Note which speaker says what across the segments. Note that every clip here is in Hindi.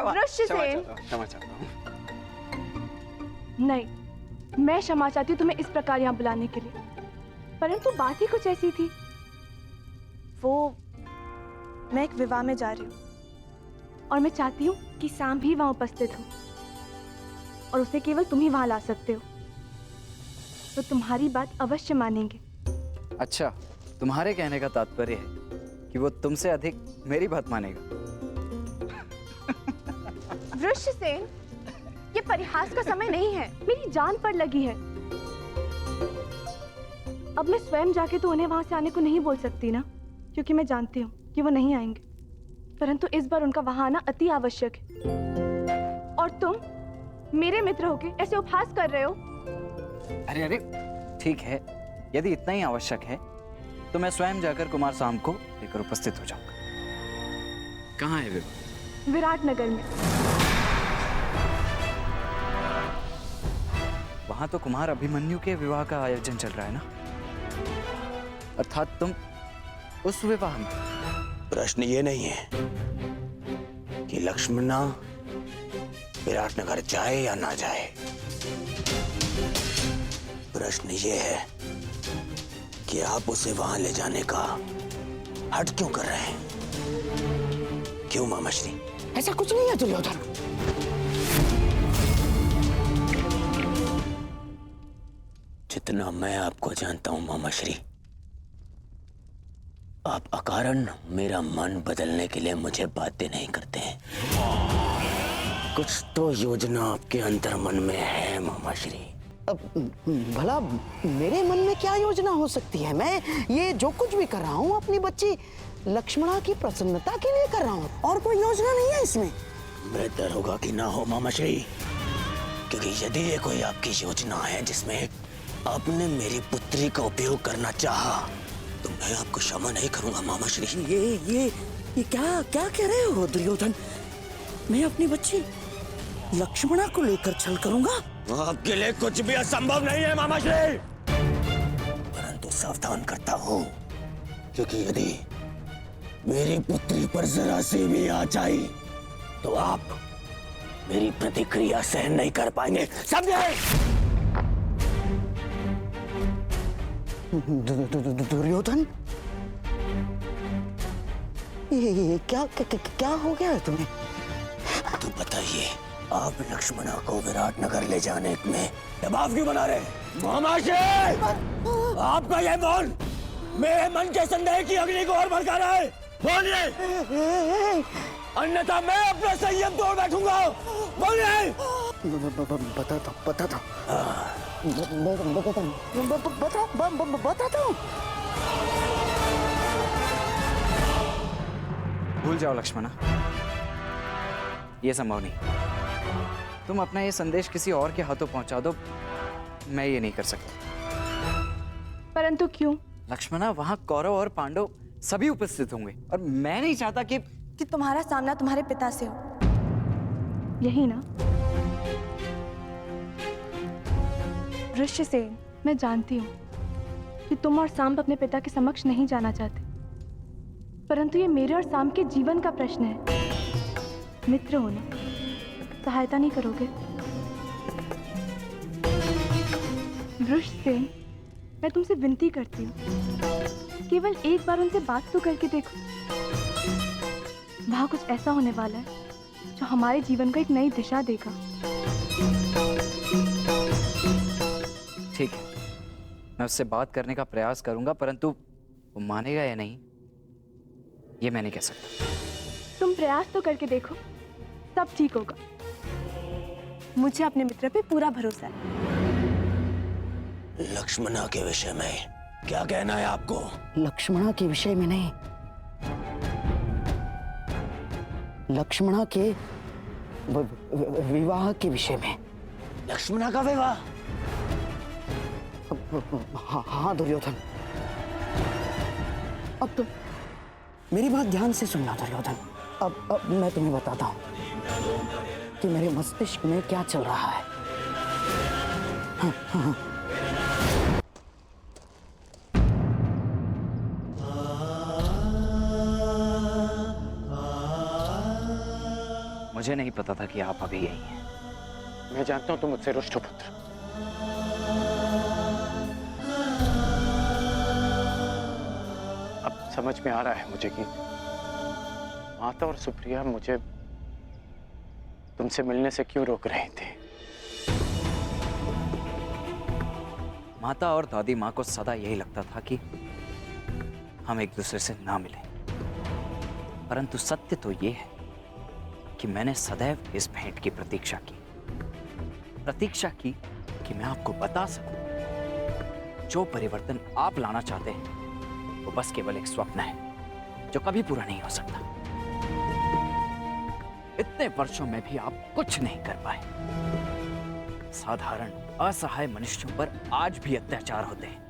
Speaker 1: वृश्चिसेन,
Speaker 2: क्षमा चाहता हूँ।
Speaker 1: नहीं, मैं क्षमा चाहती हूँ तुम्हें इस प्रकार यहाँ बुलाने के लिए, परंतु बात ही कुछ ऐसी थी। वो, मैं एक विवाह में जा रही हूँ और मैं चाहती हूँ कि सांब भी वहां उपस्थित हो और उसे केवल तुम ही वहां ला सकते हो, तो तुम्हारी बात अवश्य मानेंगे।
Speaker 2: अच्छा, तुम्हारे कहने का तात्पर्य है कि वो तुमसे अधिक मेरी बात मानेगा।
Speaker 1: वृश्चिसेन, ये परिहास का समय नहीं है, मेरी जान पर लगी है। अब मैं स्वयं जाके तो उन्हें वहां से आने को नहीं बोल सकती ना, क्योंकि मैं जानती हूँ कि वो नहीं आएंगे, परंतु इस बार उनका वहां आना अति आवश्यक है। और तुम मेरे मित्र होके ऐसे उपहास कर रहे हो।
Speaker 2: अरे अरे, ठीक है, यदि इतना ही आवश्यक है तो मैं स्वयं जाकर कुमार सांब को लेकर उपस्थित हो जाऊंगा। कहाँ है विवाह?
Speaker 1: विराटनगर में।
Speaker 2: वहां तो कुमार अभिमन्यु के विवाह का आयोजन चल रहा है ना, अर्थात तुम उस विवाह में।
Speaker 3: प्रश्न ये नहीं है कि लक्ष्मणा विराटनगर जाए या ना जाए, प्रश्न ये है कि आप उसे वहां ले जाने का हट क्यों कर रहे हैं? क्यों मामा श्री?
Speaker 4: ऐसा कुछ नहीं है दुर्योधन।
Speaker 3: जितना मैं आपको जानता हूं मामा श्री, आप अकारण मेरा मन बदलने के लिए मुझे बातें नहीं करते हैं। कुछ तो योजना आपके अंतर मन में है मामा श्री।
Speaker 4: अब भला मेरे मन में क्या योजना हो सकती है? मैं ये जो कुछ भी कर रहा हूँ अपनी बच्ची लक्ष्मणा की प्रसन्नता के लिए कर रहा हूँ, और कोई योजना नहीं है इसमें।
Speaker 3: बेहतर होगा कि ना हो मामा श्री, क्योंकि यदि ये कोई आपकी योजना है जिसमें आपने मेरी पुत्री का उपयोग करना चाहा, तो मैं आपको क्षमा नहीं करूंगा मामा श्री।
Speaker 4: ये क्या क्या कह रहे हो दुर्योधन? मैं अपनी बच्ची लक्ष्मणा को लेकर छल करूंगा?
Speaker 3: आपके लिए कुछ भी असंभव नहीं है मामा श्री, परंतु सावधान करता हूँ, क्योंकि यदि मेरी पुत्री पर जरा सी भी आँच आई तो आप मेरी प्रतिक्रिया सहन नहीं कर पाएंगे, समझे?
Speaker 4: दुर्योधन, ये क्या हो गया है तुम्हें?
Speaker 3: तो बताइए, आप लक्ष्मणा को विराटनगर ले जाने में दबाव क्यों बना रहे? मामाश्री, आपका यह मौन मेरे मन के संदेह की अग्नि को और भड़का रहा है। बोलिए, अन्यथा मैं अपना संयम तोड़ बैठूंगा। बोलिए।
Speaker 4: बताता हूँ।
Speaker 2: भूल जाओ लक्ष्मणा, ये संभव नहीं। तुम अपना ये संदेश किसी और के हाथों पहुंचा दो, मैं ये नहीं कर सकता।
Speaker 1: परंतु क्यों?
Speaker 2: लक्ष्मणा, वहां कौरव और पांडव सभी उपस्थित होंगे और मैं नहीं चाहता कि
Speaker 1: तुम्हारा सामना तुम्हारे पिता से हो, यही ना? वृश्चिसेन, मैं जानती हूँ कि तुम और सांब अपने पिता के समक्ष नहीं जाना चाहते, परंतु ये मेरे और सांब के जीवन का प्रश्न है। मित्र हो ना, सहायता नहीं करोगे? वृषसेन, मैं तुमसे विनती करती हूँ, केवल एक बार उनसे बात तो करके देखो। वहां कुछ ऐसा होने वाला है जो हमारे जीवन को एक नई दिशा देगा।
Speaker 2: ठीक है, मैं उससे बात करने का प्रयास करूंगा, परंतु वो मानेगा या नहीं ये मैं नहीं कह सकता।
Speaker 1: तुम प्रयास तो करके देखो, सब ठीक होगा। मुझे अपने मित्र पे पूरा भरोसा है।
Speaker 3: लक्ष्मणा के विषय में क्या कहना है आपको?
Speaker 4: लक्ष्मणा के विषय में नहीं, लक्ष्मणा के विवाह के विषय में।
Speaker 3: लक्ष्मणा का विवाह?
Speaker 4: हाँ दुर्योधन, अब तो मेरी बात ध्यान से सुनना दुर्योधन। अब मैं तुम्हें बताता हूँ कि मेरे मस्तिष्क में क्या चल रहा है। हाँ।
Speaker 2: मुझे मुझे नहीं पता था कि आप अभी यही हैं।
Speaker 5: मैं जानता हूं तुम मुझसे रुष्ट हो पुत्र। अब समझ में आ रहा है मुझे कि माता और सुप्रिया मुझे तुमसे मिलने से क्यों रोक रही थी।
Speaker 2: माता और दादी माँ को सदा यही लगता था कि हम एक दूसरे से ना मिलें, परंतु सत्य तो ये है कि मैंने सदैव इस भेंट की प्रतीक्षा की कि मैं आपको बता सकूं जो परिवर्तन आप लाना चाहते हैं वो बस केवल एक स्वप्न है जो कभी पूरा नहीं हो सकता। इतने वर्षों में भी आप कुछ नहीं कर पाए। साधारण असहाय मनुष्यों पर आज भी अत्याचार होते हैं,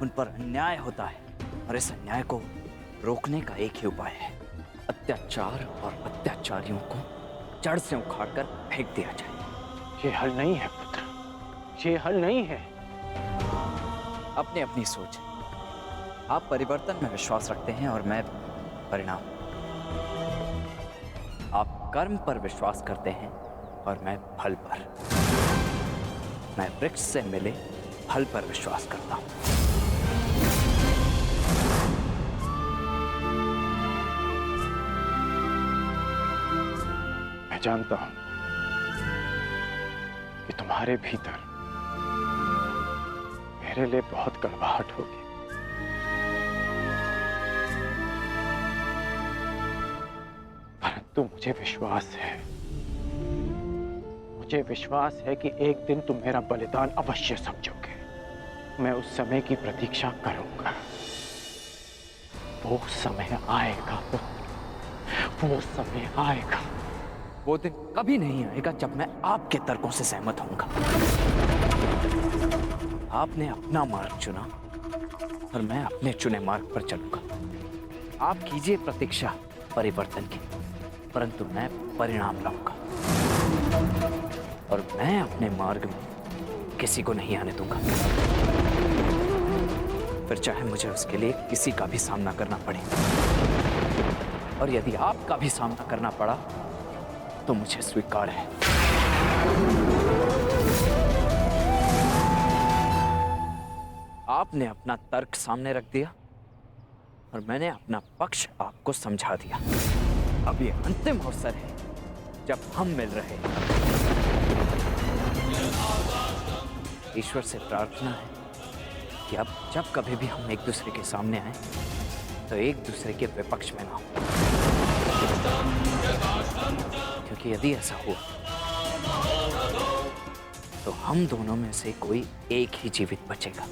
Speaker 2: उन पर अन्याय होता है और इस अन्याय को रोकने का एक ही उपाय है, अत्याचार और अत्याचारियों को जड़ से उखाड़कर फेंक दिया जाए।
Speaker 5: ये हल नहीं है पुत्र, ये हल नहीं है।
Speaker 2: अपनी अपनी सोच। आप परिवर्तन में विश्वास रखते हैं और मैं परिणाम। आप कर्म पर विश्वास करते हैं और मैं फल पर। मैं वृक्ष से मिले फल पर विश्वास करता हूं।
Speaker 5: मैं जानता हूं कि तुम्हारे भीतर मेरे लिए बहुत कड़वाहट होगी, परंतु मुझे विश्वास है कि एक दिन तुम मेरा बलिदान अवश्य समझोगे। मैं उस समय की प्रतीक्षा करूंगा। वो समय आएगा पुत्र, वो समय आएगा।
Speaker 2: वो दिन कभी नहीं आएगा जब मैं आपके तर्कों से सहमत होऊंगा। आपने अपना मार्ग चुना और मैं अपने चुने मार्ग पर चलूंगा। आप कीजिए प्रतीक्षा परिवर्तन की, परंतु मैं परिणाम लाऊंगा और मैं अपने मार्ग में किसी को नहीं आने दूंगा, फिर चाहे मुझे उसके लिए किसी का भी सामना करना पड़े। और यदि आपका भी सामना करना पड़ा तो मुझे स्वीकार है। आपने अपना तर्क सामने रख दिया और मैंने अपना पक्ष आपको समझा दिया। अब ये अंतिम अवसर है जब हम मिल रहे हैं। ईश्वर से प्रार्थना है कि अब जब कभी भी हम एक दूसरे के सामने आए तो एक दूसरे के विपक्ष में ना हो, क्योंकि यदि ऐसा हुआ तो हम दोनों में से कोई एक ही जीवित बचेगा।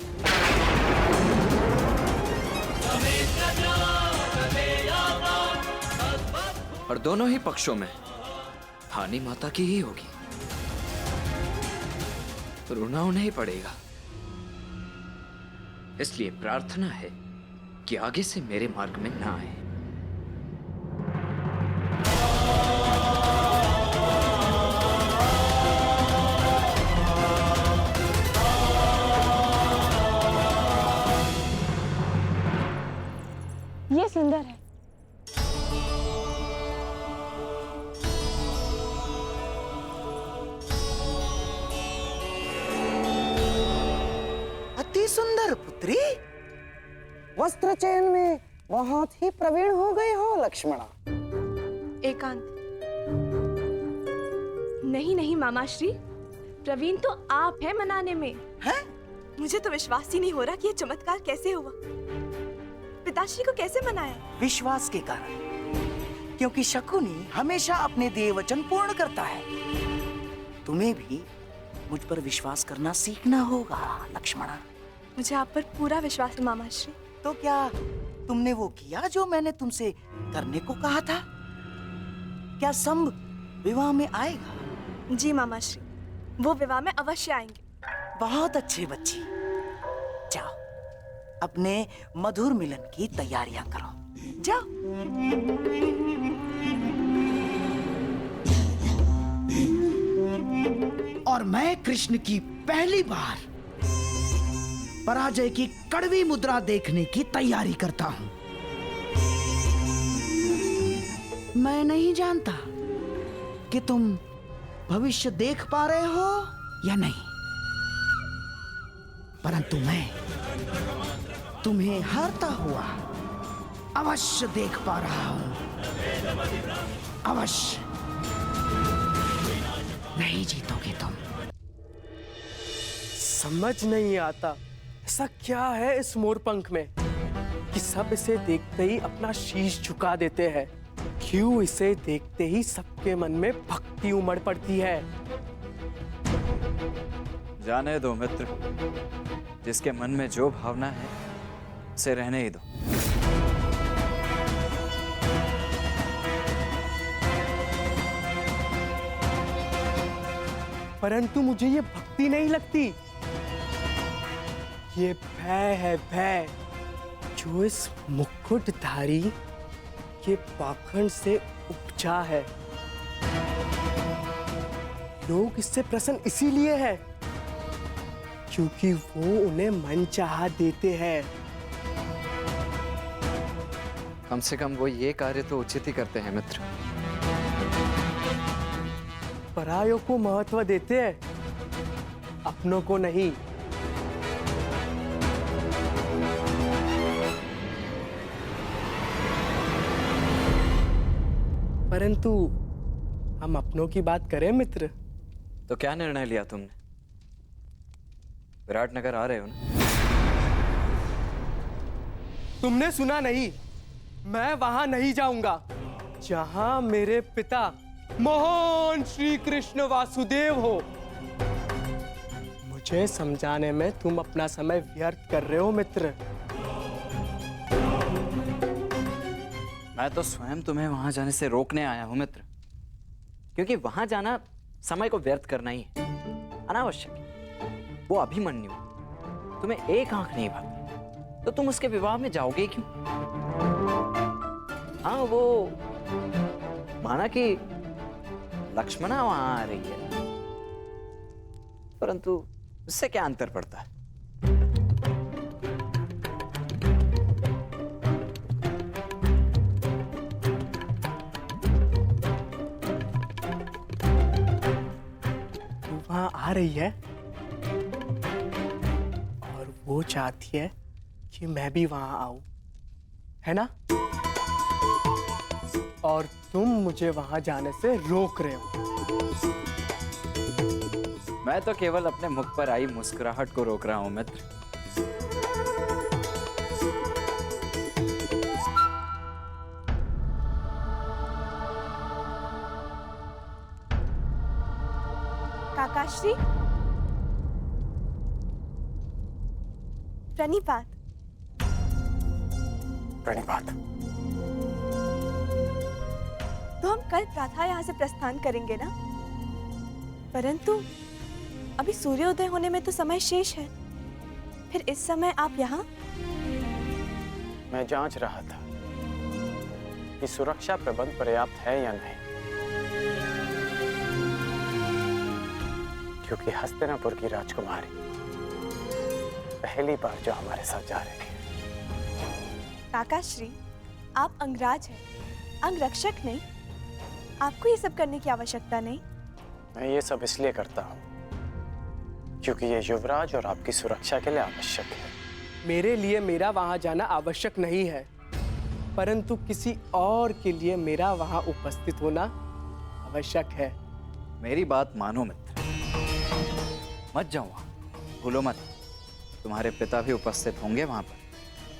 Speaker 2: और दोनों ही पक्षों में हानि माता की ही होगी। रोना उन्हें ही पड़ेगा। इसलिए प्रार्थना है कि आगे से मेरे मार्ग में ना आए।
Speaker 1: ये सुंदर है।
Speaker 4: अति सुंदर पुत्री, वस्त्र चयन में बहुत ही प्रवीण हो गए हो लक्ष्मणा।
Speaker 1: एकांत। नहीं मामाश्री, प्रवीण तो आप हैं मनाने में।
Speaker 4: हैं?
Speaker 1: मुझे तो विश्वास ही नहीं हो रहा कि ये चमत्कार कैसे हुआ। पिताश्री को कैसे मनाया?
Speaker 4: विश्वास के कारण, क्योंकि शकुनी हमेशा अपने देय वचन पूर्ण करता है। तुम्हें भी मुझ पर विश्वास करना सीखना होगा लक्ष्मणा।
Speaker 1: मुझे आप पर पूरा विश्वास है मामाश्री।
Speaker 4: तो क्या तुमने वो किया जो मैंने तुमसे करने को कहा था? क्या संभ विवाह में आएगा?
Speaker 1: जी मामाश्री, वो विवाह में अवश्य आएंगे।
Speaker 4: बहुत अच्छे बच्ची, जाओ अपने मधुर मिलन की तैयारियां करो। जाओ। और मैं कृष्ण की पहली बार पराजय की कड़वी मुद्रा देखने की तैयारी करता हूं। मैं नहीं जानता कि तुम भविष्य देख पा रहे हो या नहीं, परंतु मैं तुम्हें हारता हुआ अवश्य देख पा रहा हूं। अवश्य नहीं जीतोगे तुम।
Speaker 6: समझ नहीं आता ऐसा क्या है इस मोरपंख में कि सब इसे देखते ही अपना शीश झुका देते हैं। क्यों इसे देखते ही सबके मन में भक्ति उमड़ पड़ती है।
Speaker 2: जाने दो मित्र, जिसके मन में जो भावना है उसे रहने ही दो।
Speaker 6: परंतु मुझे ये भक्ति नहीं लगती, ये भय है, भय जो इस मुकुटधारी के पाखंड से उपजा है। लोग इससे प्रसन्न इसीलिए है क्योंकि वो उन्हें मनचाहा देते हैं।
Speaker 2: कम से कम वो ये कार्य तो उचित ही करते हैं मित्र।
Speaker 6: परायों को महत्व देते हैं, अपनों को नहीं। परंतु हम अपनों की बात करें मित्र।
Speaker 2: तो क्या निर्णय लिया तुमने? विराटनगर आ रहे हो ना?
Speaker 6: तुमने सुना नहीं, मैं वहां नहीं जाऊंगा जहां मेरे पिता महान श्री कृष्ण वासुदेव हो। मुझे समझाने में तुम अपना समय व्यर्थ कर रहे हो मित्र।
Speaker 2: मैं तो स्वयं तुम्हें वहां जाने से रोकने आया हूं मित्र, क्योंकि वहां जाना समय को व्यर्थ करना ही है, अनावश्यक है। वो अभिमन्यु तुम्हें एक आंख नहीं भाती तो तुम उसके विवाह में जाओगे क्यों? हाँ, वो माना कि लक्ष्मणा वहां आ रही है, परंतु उससे क्या अंतर पड़ता है?
Speaker 6: वहां आ रही है और वो चाहती है कि मैं भी वहां आऊं, है ना? और तुम मुझे वहां जाने से रोक रहे हो।
Speaker 2: मैं तो केवल अपने मुख पर आई मुस्कुराहट को रोक रहा हूं मित्र।
Speaker 1: काकाश्री, प्रणिपात।
Speaker 5: प्रणिपात।
Speaker 1: तो हम कल प्रातः यहाँ से प्रस्थान करेंगे ना? परंतु अभी सूर्योदय होने में तो समय शेष है। फिर इस समय आप यहाँ?
Speaker 5: मैं जांच रहा था कि सुरक्षा प्रबंध पर्याप्त है या नहीं, क्योंकि हस्तिनापुर की राजकुमारी पहली बार जो हमारे साथ जा रही है।
Speaker 1: काकाश्री, आप अंगराज हैं, अंगरक्षक नहीं। आपको ये सब करने की आवश्यकता नहीं।
Speaker 5: मैं ये सब इसलिए करता हूँ क्योंकि ये युवराज और आपकी सुरक्षा के लिए आवश्यक है।
Speaker 6: मेरे लिए मेरा वहां जाना आवश्यक नहीं है, परंतु किसी और के लिए मेरा वहां उपस्थित होना आवश्यक है।
Speaker 2: मेरी बात मानो मित्र, मत जाओ वहां, भूलो मत, तुम्हारे पिता भी उपस्थित होंगे वहां पर।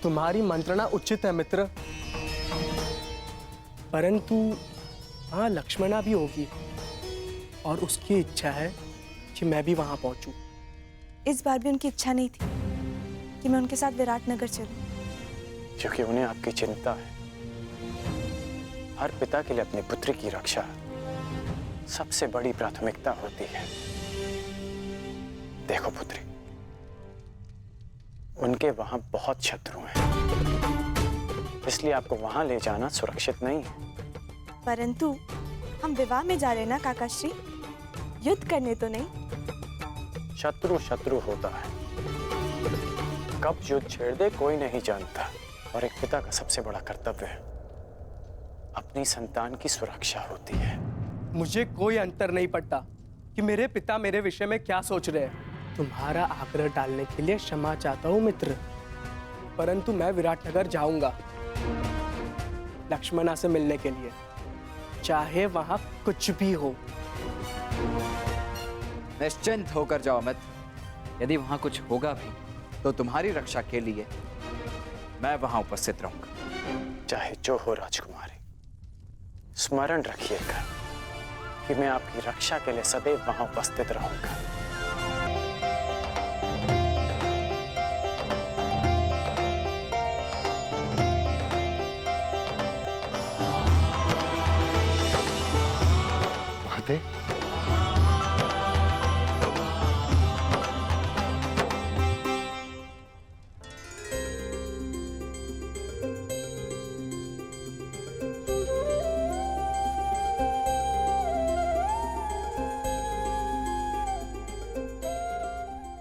Speaker 6: तुम्हारी मंत्रणा उचित है मित्र, परंतु वहां लक्ष्मणा भी होगी और उसकी इच्छा है कि मैं भी वहां पहुंचूं।
Speaker 1: इस बार भी उनकी इच्छा नहीं थी कि मैं उनके साथ विराटनगर चलूं।
Speaker 5: क्योंकि उन्हें आपकी चिंता है। हर पिता के लिए अपनी पुत्री की रक्षा सबसे बड़ी प्राथमिकता होती है। देखो पुत्री, उनके वहां बहुत शत्रु हैं, इसलिए आपको वहां ले जाना सुरक्षित नहीं है।
Speaker 1: परंतु हम विवाह में जा रहे ना काकाश्री, युद्ध करने तो नहीं।
Speaker 5: शत्रु शत्रु होता है, कब युद्ध छेड़ दे कोई नहीं जानता। और एक पिता का सबसे बड़ा कर्तव्य अपनी संतान की सुरक्षा होती है।
Speaker 6: मुझे कोई अंतर नहीं पड़ता कि मेरे पिता मेरे विषय में क्या सोच रहे हैं। तुम्हारा आग्रह डालने के लिए क्षमा चाहता हूँ मित्र, परंतु मैं विराटनगर जाऊंगा लक्ष्मणा से मिलने के लिए, चाहे वहां कुछ भी हो।
Speaker 2: निश्चिंत होकर जाओ मित्र। यदि वहां कुछ होगा भी तो तुम्हारी रक्षा के लिए मैं वहां उपस्थित रहूंगा।
Speaker 5: चाहे जो हो राजकुमारी, स्मरण रखिएगा कि मैं आपकी रक्षा के लिए सदैव वहां उपस्थित रहूंगा।
Speaker 3: माते,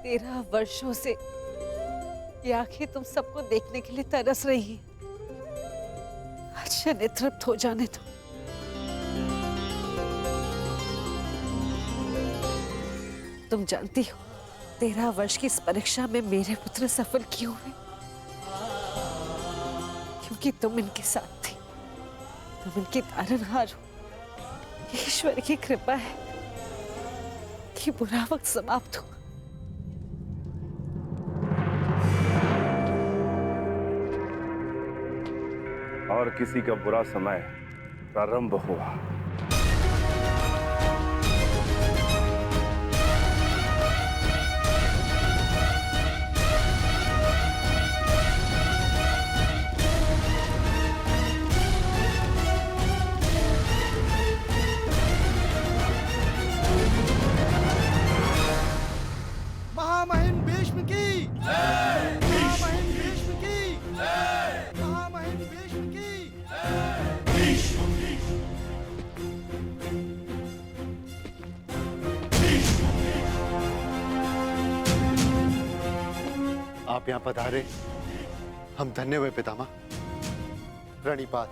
Speaker 7: तेरह वर्षों से ये आंखें तुम सबको देखने के लिए तरस रही हैं। अच्छा नेतृत्व हो जाने दो। तुम जानती हो 13 वर्ष की इस परीक्षा में मेरे पुत्र सफल क्यों हुए? क्योंकि तुम इनके साथ थी, तुम इनके तारनहार हो। ईश्वर की कृपा है कि बुरा वक्त समाप्त हो।
Speaker 8: और किसी का बुरा समय प्रारंभ हुआ।
Speaker 9: महामहिम भीष्म की महामहिम भीष्म की महामहिम भीष्म की
Speaker 10: आप यहाँ पधारे, हम धन्य हुए पितामह। प्रणिपात।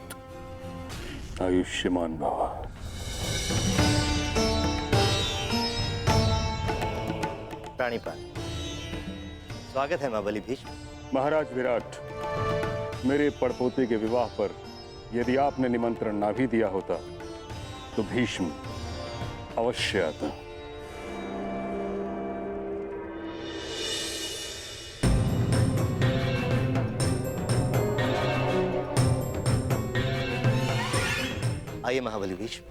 Speaker 8: आयुष्मान भव।
Speaker 3: प्राणिपात। स्वागत है महाबली भीष्म।
Speaker 8: महाराज विराट, मेरे पड़पोते के विवाह पर यदि आपने निमंत्रण ना भी दिया होता तो भीष्म अवश्य आता।
Speaker 3: आइए महाबली भीष्म।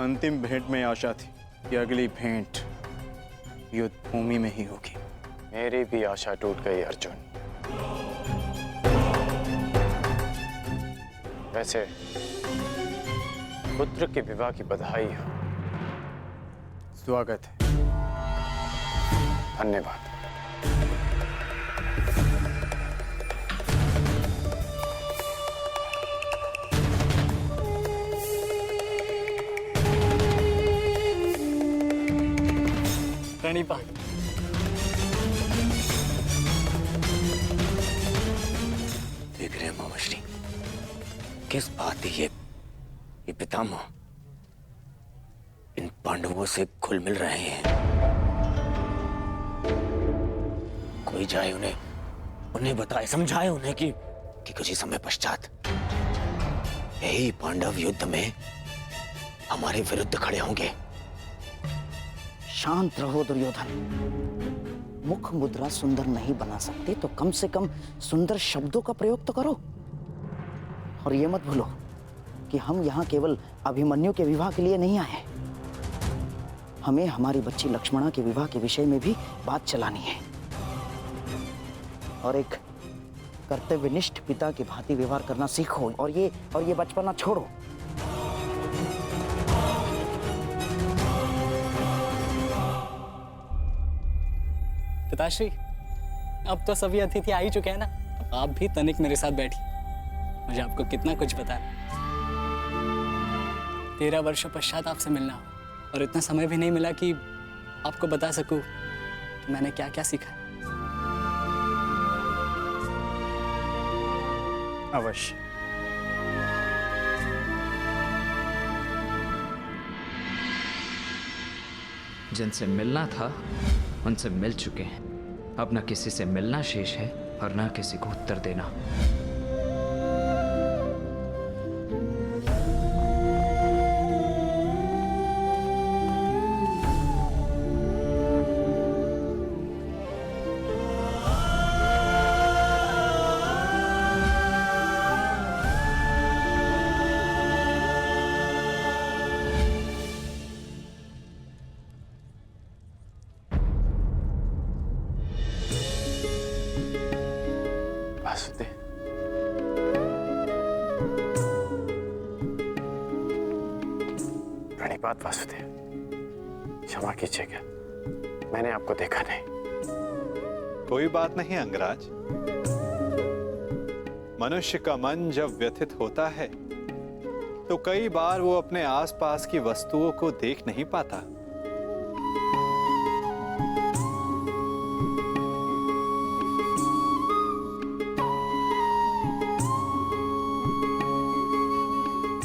Speaker 5: अंतिम भेंट में आशा थी कि अगली भेंट युद्ध भूमि में ही होगी। मेरी भी आशा टूट गई अर्जुन। वैसे पुत्र के विवाह की बधाई हो, स्वागत है, धन्यवाद।
Speaker 6: प्रणिपात।
Speaker 3: देख रहे हैं मामाश्री, किस बात ये पितामह इन पांडवों से घुल मिल रहे हैं। कोई जाए उन्हें बताए, समझाए उन्हें कि कुछ ही समय पश्चात यही पांडव युद्ध में हमारे विरुद्ध खड़े होंगे।
Speaker 4: शांत रहो दुर्योधन। मुख मुद्रा सुंदर नहीं बना सकते तो कम से कम सुंदर शब्दों का प्रयोग तो करो। और ये मत भूलो कि हम यहाँ केवल अभिमन्यु के विवाह के लिए नहीं आए। हमें हमारी बच्ची लक्ष्मणा के विवाह के विषय में भी बात चलानी है। और एक कर्तव्यनिष्ठ पिता की भांति व्यवहार करना सीखो और ये बचपना छोड़ो।
Speaker 11: पिताश्री, अब तो सभी अतिथि आ ही चुके हैं ना, आप भी तनिक मेरे साथ बैठिए। मुझे आपको कितना कुछ पता है। 13 वर्षों पश्चात आपसे मिलना और इतना समय भी नहीं मिला कि आपको बता सकूं कि मैंने क्या क्या सीखा।
Speaker 5: अवश्य।
Speaker 2: जिनसे मिलना था उनसे मिल चुके हैं। अब न किसी से मिलना शेष है और न किसी को उत्तर देना।
Speaker 5: वासुदेव, प्रणिपात वासुदेव, क्षमा कीजिएगा, मैंने आपको देखा नहीं।
Speaker 12: कोई बात नहीं अंगराज। मनुष्य का मन जब व्यथित होता है तो कई बार वो अपने आसपास की वस्तुओं को देख नहीं पाता।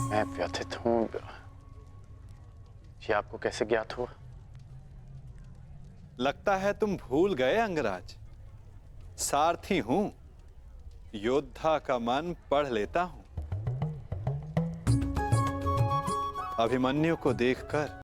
Speaker 5: मैं व्यथित हूं, ये आपको कैसे ज्ञात हुआ?
Speaker 12: लगता है तुम भूल गए अंगराज। सारथी हूं, योद्धा का मन पढ़ लेता हूं। अभिमन्यु को देखकर